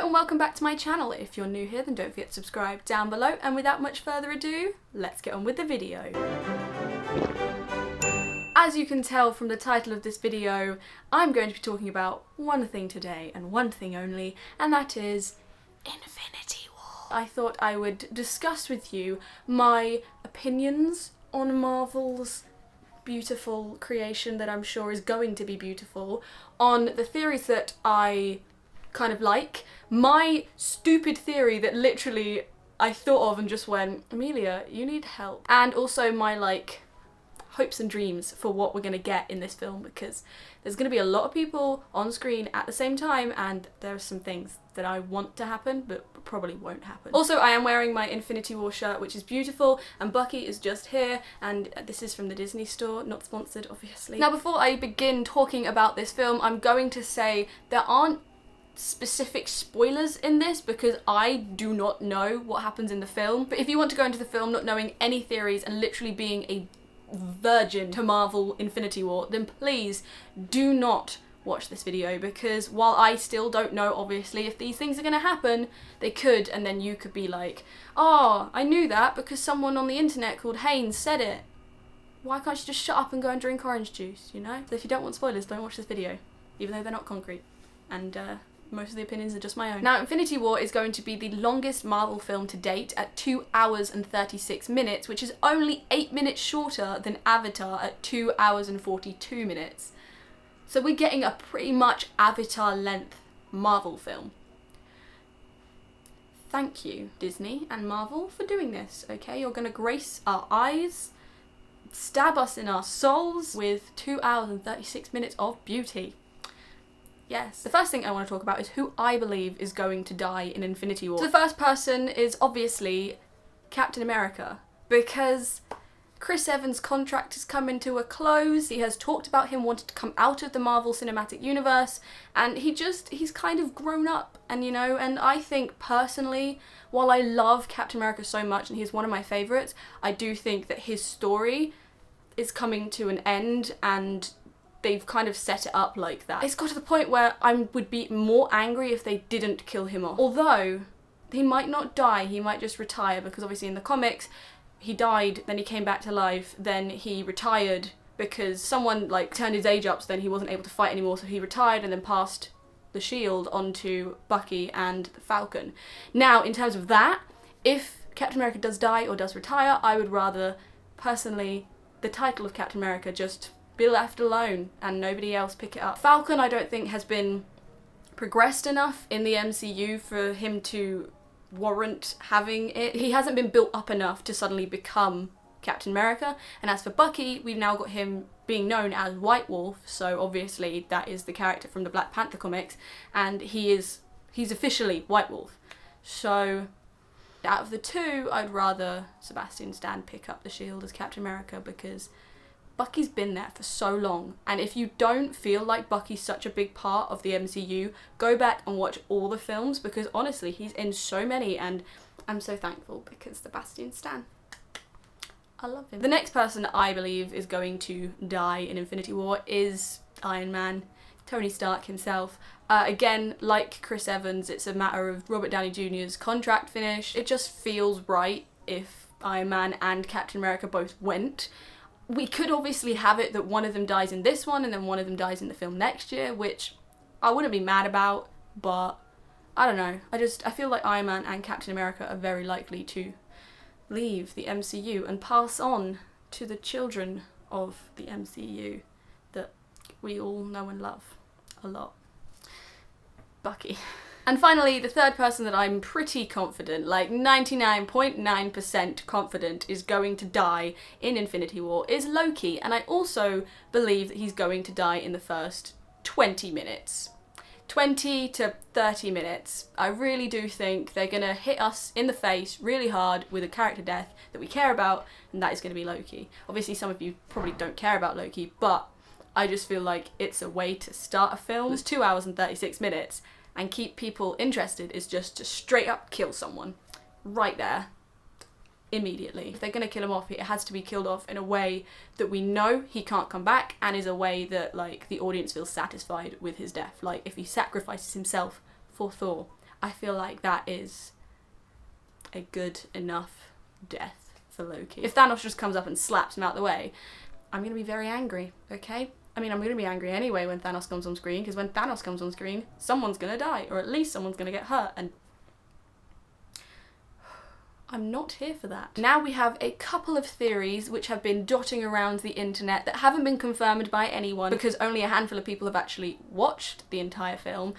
and welcome back to my channel. If you're new here, then don't forget to subscribe down below, and without much further ado, let's get on with the video. As you can tell from the title of this video, I'm going to be talking about one thing today, and one thing only, and that is Infinity War. I thought I would discuss with you my opinions on Marvel's beautiful creation that I'm sure is going to be beautiful, on the theories that I kind of like, my stupid theory that literally I thought of and just went, Amelia, you need help, and also my hopes and dreams for what we're going to get in this film, because there's going to be a lot of people on screen at the same time and there are some things that I want to happen but probably won't happen. Also, I am wearing my Infinity War shirt, which is beautiful, and Bucky is just here, and this is from the Disney store, not sponsored obviously. Now before I begin talking about this film, I'm going to say there aren't specific spoilers in this because I do not know what happens in the film, but if you want to go into the film not knowing any theories and literally being a virgin to Marvel Infinity War, then please do not watch this video, because while I still don't know obviously if these things are going to happen, they could, and then you could be like, oh, I knew that because someone on the internet called HAYNES said it. Why can't you just shut up and go and drink orange juice, you know? So if you don't want spoilers, don't watch this video, even though they're not concrete, and most of the opinions are just my own. Now, Infinity War is going to be the longest Marvel film to date at 2 hours and 36 minutes, which is only 8 minutes shorter than Avatar at 2 hours and 42 minutes. So we're getting a pretty much Avatar length Marvel film. Thank you, Disney and Marvel, for doing this, okay? You're gonna grace our eyes, stab us in our souls with 2 hours and 36 minutes of beauty. Yes. The first thing I want to talk about is who I believe is going to die in Infinity War. So the first person is obviously Captain America, because Chris Evans' contract has come into a close. He has talked about him wanting to come out of the Marvel Cinematic Universe, and he's kind of grown up, and you know, and I think personally, while I love Captain America so much and he's one of my favourites, I do think that his story is coming to an end, and they've kind of set it up like that. It's got to the point where I would be more angry if they didn't kill him off. Although, he might not die, he might just retire, because obviously in the comics, he died, then he came back to life, then he retired because someone turned his age up, so then he wasn't able to fight anymore, so he retired and then passed the shield onto Bucky and the Falcon. Now, in terms of that, if Captain America does die or does retire, I would rather, personally, the title of Captain America just be left alone and nobody else pick it up. Falcon, I don't think, has been progressed enough in the MCU for him to warrant having it. He hasn't been built up enough to suddenly become Captain America. And as for Bucky, we've now got him being known as White Wolf, so obviously that is the character from the Black Panther comics, and he's officially White Wolf. So out of the two, I'd rather Sebastian Stan pick up the shield as Captain America, because Bucky's been there for so long, and if you don't feel like Bucky's such a big part of the MCU, go back and watch all the films, because honestly, he's in so many, and I'm so thankful because Sebastian Stan. I love him. The next person I believe is going to die in Infinity War is Iron Man, Tony Stark himself. Again, like Chris Evans, it's a matter of Robert Downey Jr.'s contract finish. It just feels right if Iron Man and Captain America both went. We could obviously have it that one of them dies in this one and then one of them dies in the film next year, which I wouldn't be mad about, but I don't know. I feel like Iron Man and Captain America are very likely to leave the MCU and pass on to the children of the MCU that we all know and love a lot. Bucky. And finally, the third person that I'm pretty confident, 99.9% confident, is going to die in Infinity War is Loki, and I also believe that he's going to die in the first 20 minutes. 20 to 30 minutes. I really do think they're going to hit us in the face really hard with a character death that we care about, and that is going to be Loki. Obviously, some of you probably don't care about Loki, but I just feel like it's a way to start a film. It's 2 hours and 36 minutes. And keep people interested is just to straight up kill someone right there immediately. If they're going to kill him off, it has to be killed off in a way that we know he can't come back, and is a way that the audience feels satisfied with his death. Like if he sacrifices himself for Thor, I feel like that is a good enough death for Loki. If Thanos just comes up and slaps him out the way, I'm gonna be very angry, okay? I mean, I'm gonna be angry anyway when Thanos comes on screen, because when Thanos comes on screen, someone's gonna die, or at least someone's gonna get hurt, and I'm not here for that. Now we have a couple of theories which have been dotting around the internet that haven't been confirmed by anyone, because only a handful of people have actually watched the entire film.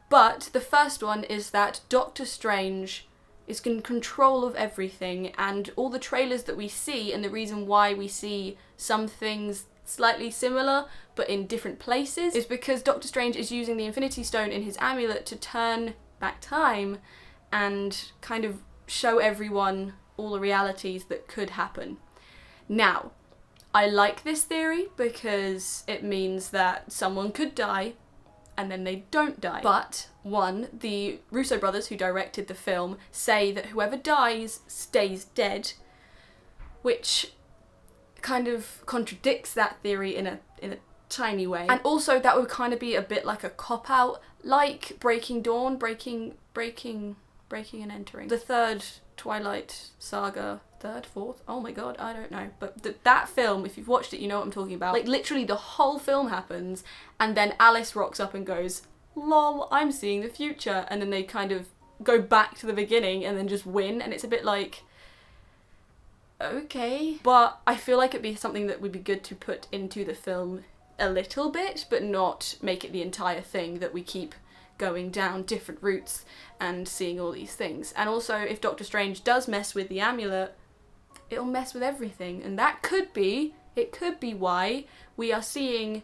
But the first one is that Doctor Strange is in control of everything, and all the trailers that we see, and the reason why we see some things slightly similar but in different places, is because Doctor Strange is using the Infinity Stone in his amulet to turn back time and kind of show everyone all the realities that could happen. Now, I like this theory because it means that someone could die and then they don't die. But, one, the Russo brothers who directed the film say that whoever dies stays dead, which kind of contradicts that theory in a tiny way. And also that would kind of be a bit like a cop-out, like Breaking Dawn, breaking and entering. The third Twilight Saga, third, fourth, oh my god, I don't know. But that film, if you've watched it, you know what I'm talking about. Like, literally the whole film happens, and then Alice rocks up and goes, lol, I'm seeing the future. And then they kind of go back to the beginning and then just win, and it's a bit like, okay. But I feel like it'd be something that would be good to put into the film a little bit, but not make it the entire thing, that we keep going down different routes and seeing all these things. And also, if Doctor Strange does mess with the amulet, it'll mess with everything, and that could be why we are seeing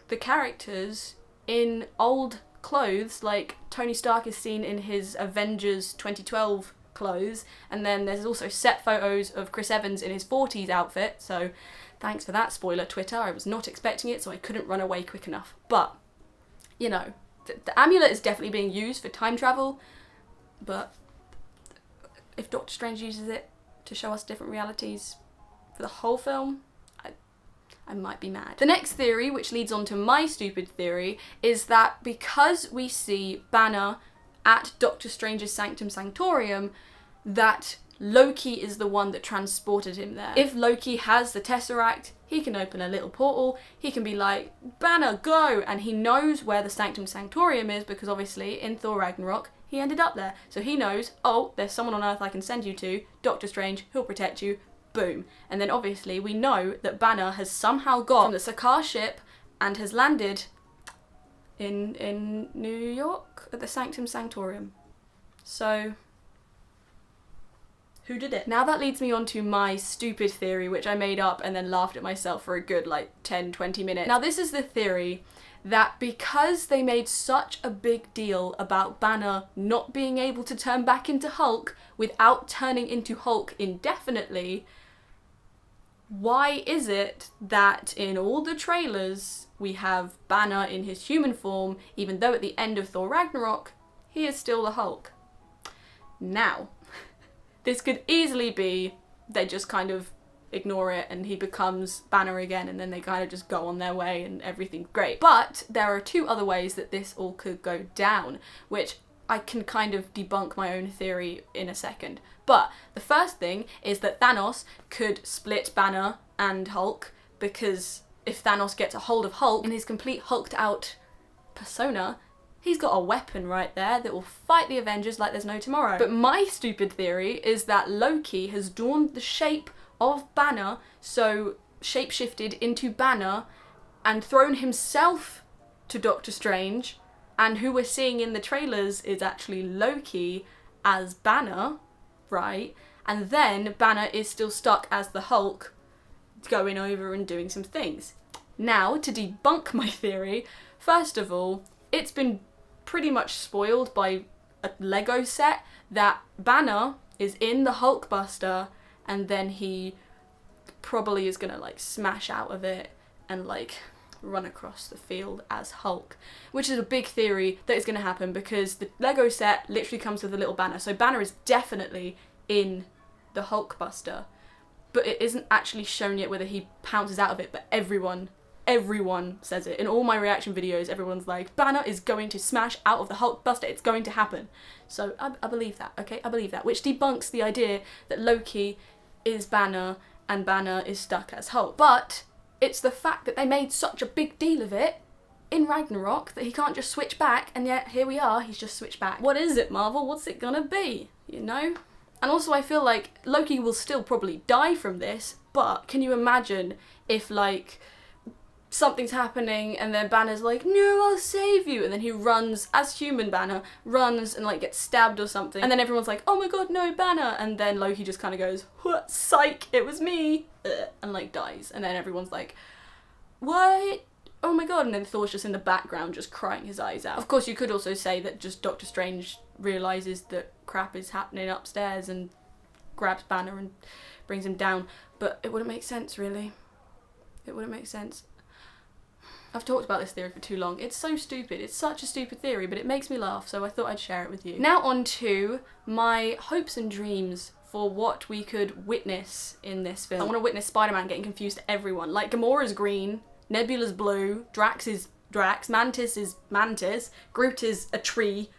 the characters in old clothes, like Tony Stark is seen in his Avengers 2012 clothes, and then there's also set photos of Chris Evans in his 40s outfit, so thanks for that, spoiler Twitter, I was not expecting it, so I couldn't run away quick enough. But, you know, the amulet is definitely being used for time travel, but if Doctor Strange uses it to show us different realities for the whole film, I might be mad. The next theory, which leads on to my stupid theory, is that because we see Banner at Doctor Strange's Sanctum Sanctorium, that Loki is the one that transported him there. If Loki has the Tesseract, he can open a little portal, he can be like, Banner, go! And he knows where the Sanctum Sanctorium is, because obviously in Thor Ragnarok, he ended up there. So he knows, oh, there's someone on Earth I can send you to, Doctor Strange, he'll protect you, boom. And then obviously we know that Banner has somehow got from the Sakaar ship and has landed in New York at the Sanctum Sanctorium. So, who did it? Now that leads me on to my stupid theory, which I made up and then laughed at myself for a good like 10-20 minutes. Now this is the theory that because they made such a big deal about Banner not being able to turn back into Hulk without turning into Hulk indefinitely, why is it that in all the trailers we have Banner in his human form, even though at the end of Thor Ragnarok, he is still the Hulk? Now, this could easily be they just kind of ignore it and he becomes Banner again, and then they kind of just go on their way and everything's great. But there are two other ways that this all could go down, which I can kind of debunk my own theory in a second. But the first thing is that Thanos could split Banner and Hulk, because if Thanos gets a hold of Hulk in his complete hulked out persona, he's got a weapon right there that will fight the Avengers like there's no tomorrow. But my stupid theory is that Loki has donned the shape of Banner, so shapeshifted into Banner, and thrown himself to Doctor Strange, and who we're seeing in the trailers is actually Loki as Banner, right? And then Banner is still stuck as the Hulk, going over and doing some things. Now, to debunk my theory, first of all, it's been pretty much spoiled by a Lego set that Banner is in the Hulkbuster, and then he probably is gonna like smash out of it and like run across the field as Hulk, which is a big theory that is going to happen because the Lego set literally comes with a little Banner. So Banner is definitely in the Hulkbuster, but it isn't actually shown yet whether he pounces out of it, but everyone everyone says it. In all my reaction videos, everyone's like, Banner is going to smash out of the Hulkbuster, it's going to happen. So I believe that, okay? I believe that, which debunks the idea that Loki is Banner and Banner is stuck as Hulk. But it's the fact that they made such a big deal of it in Ragnarok that he can't just switch back, and yet here we are, he's just switched back. What is it, Marvel? What's it gonna be? You know? And also I feel like Loki will still probably die from this, but can you imagine if, like, something's happening and then Banner's like, no, I'll save you, and then he runs, as human Banner, runs and like gets stabbed or something, and then everyone's like, oh my god, no, Banner, and then Loki just kind of goes, what, psych, it was me, and like dies, and then everyone's like, what? Oh my god, and then Thor's just in the background just crying his eyes out. Of course, you could also say that just Doctor Strange realises that crap is happening upstairs and grabs Banner and brings him down, but it wouldn't make sense, really. It wouldn't make sense. I've talked about this theory for too long. It's so stupid. It's such a stupid theory, but it makes me laugh, so I thought I'd share it with you. Now on to my hopes and dreams for what we could witness in this film. I want to witness Spider-Man getting confused to everyone. Like, Gamora's green, Nebula's blue, Drax is Drax, Mantis is Mantis, Groot is a tree.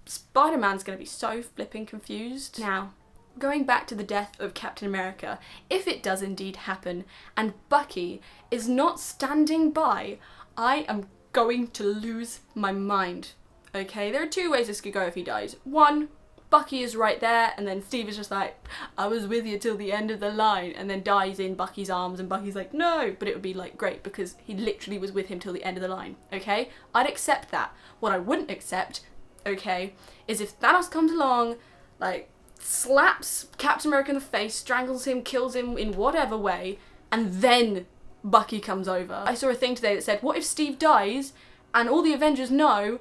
Spider-Man's gonna be so flipping confused. Now, going back to the death of Captain America, if it does indeed happen and Bucky is not standing by, I am going to lose my mind. Okay, there are two ways this could go if he dies. One, Bucky is right there, and then Steve is just like, I was with you till the end of the line, and then dies in Bucky's arms, and Bucky's like, no, but it would be like great because he literally was with him till the end of the line, okay? I'd accept that. What I wouldn't accept, okay, is if Thanos comes along, like, slaps Captain America in the face, strangles him, kills him in whatever way, and then Bucky comes over. I saw a thing today that said, what if Steve dies and all the Avengers know,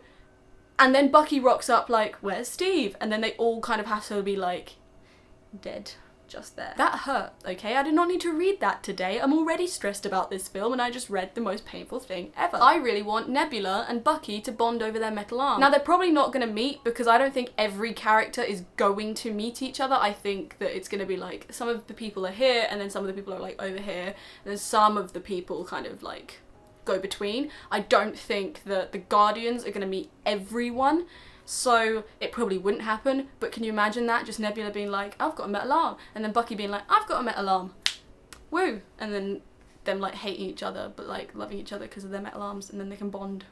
and then Bucky rocks up like, where's Steve? And then they all kind of have to be like, dead, just there. That hurt, okay? I did not need to read that today. I'm already stressed about this film and I just read the most painful thing ever. I really want Nebula and Bucky to bond over their metal arm. Now, they're probably not gonna meet because I don't think every character is going to meet each other. I think that it's gonna be like, some of the people are here and then some of the people are like over here. And then some of the people kind of like go between. I don't think that the Guardians are gonna meet everyone. So it probably wouldn't happen, but can you imagine that? Just Nebula being like, I've got a metal arm, and then Bucky being like, I've got a metal arm, woo, and then them like hating each other, but like loving each other because of their metal arms, and then they can bond.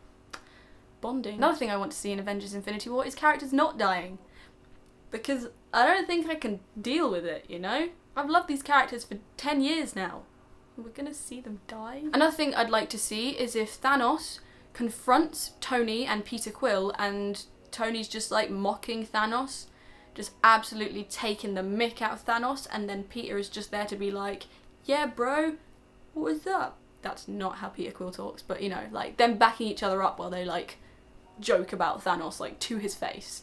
Bonding. Another thing I want to see in Avengers Infinity War is characters not dying, because I don't think I can deal with it, you know? I've loved these characters for 10 years now. We're gonna see them die? Another thing I'd like to see is if Thanos confronts Tony and Peter Quill and Tony's just like mocking Thanos, just absolutely taking the mick out of Thanos, and then Peter is just there to be like, yeah bro, what is up? That's not how Peter Quill talks, but you know, like them backing each other up while they like joke about Thanos like to his face,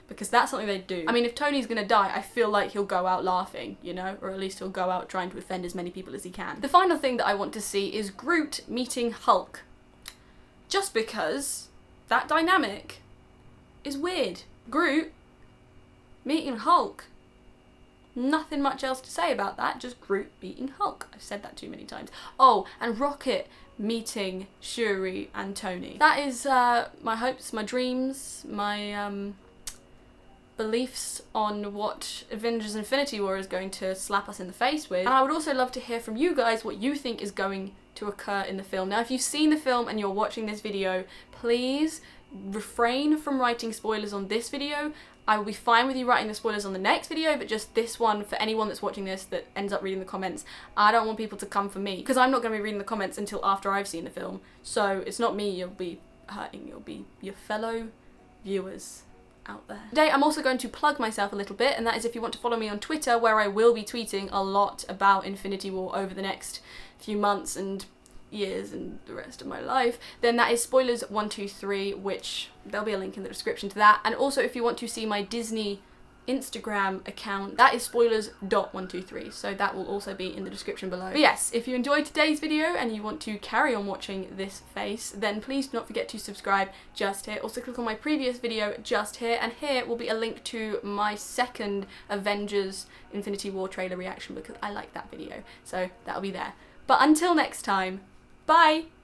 because that's something they do. I mean, if Tony's gonna die, I feel like he'll go out laughing, you know, or at least he'll go out trying to offend as many people as he can. The final thing that I want to see is Groot meeting Hulk, just because that dynamic is weird. Groot meeting Hulk. Nothing much else to say about that, just Groot meeting Hulk. I've said that too many times. Oh, and Rocket meeting Shuri and Tony. That is my hopes, my dreams, my beliefs on what Avengers Infinity War is going to slap us in the face with. And I would also love to hear from you guys what you think is going to occur in the film. Now, if you've seen the film and you're watching this video, please refrain from writing spoilers on this video. I will be fine with you writing the spoilers on the next video, but just this one, for anyone that's watching this that ends up reading the comments, I don't want people to come for me, because I'm not going to be reading the comments until after I've seen the film. So it's not me you'll be hurting, you'll be your fellow viewers out there. Today I'm also going to plug myself a little bit, and that is if you want to follow me on Twitter, where I will be tweeting a lot about Infinity War over the next few months and years and the rest of my life, then that is spoilers123, which there'll be a link in the description to that. And also, if you want to see my Disney Instagram account, that is spoilers.123, so that will also be in the description below. But yes, if you enjoyed today's video and you want to carry on watching this face, then please do not forget to subscribe just here. Also click on my previous video just here, and here will be a link to my second Avengers Infinity War trailer reaction, because I like that video, so that'll be there. But until next time, Bye!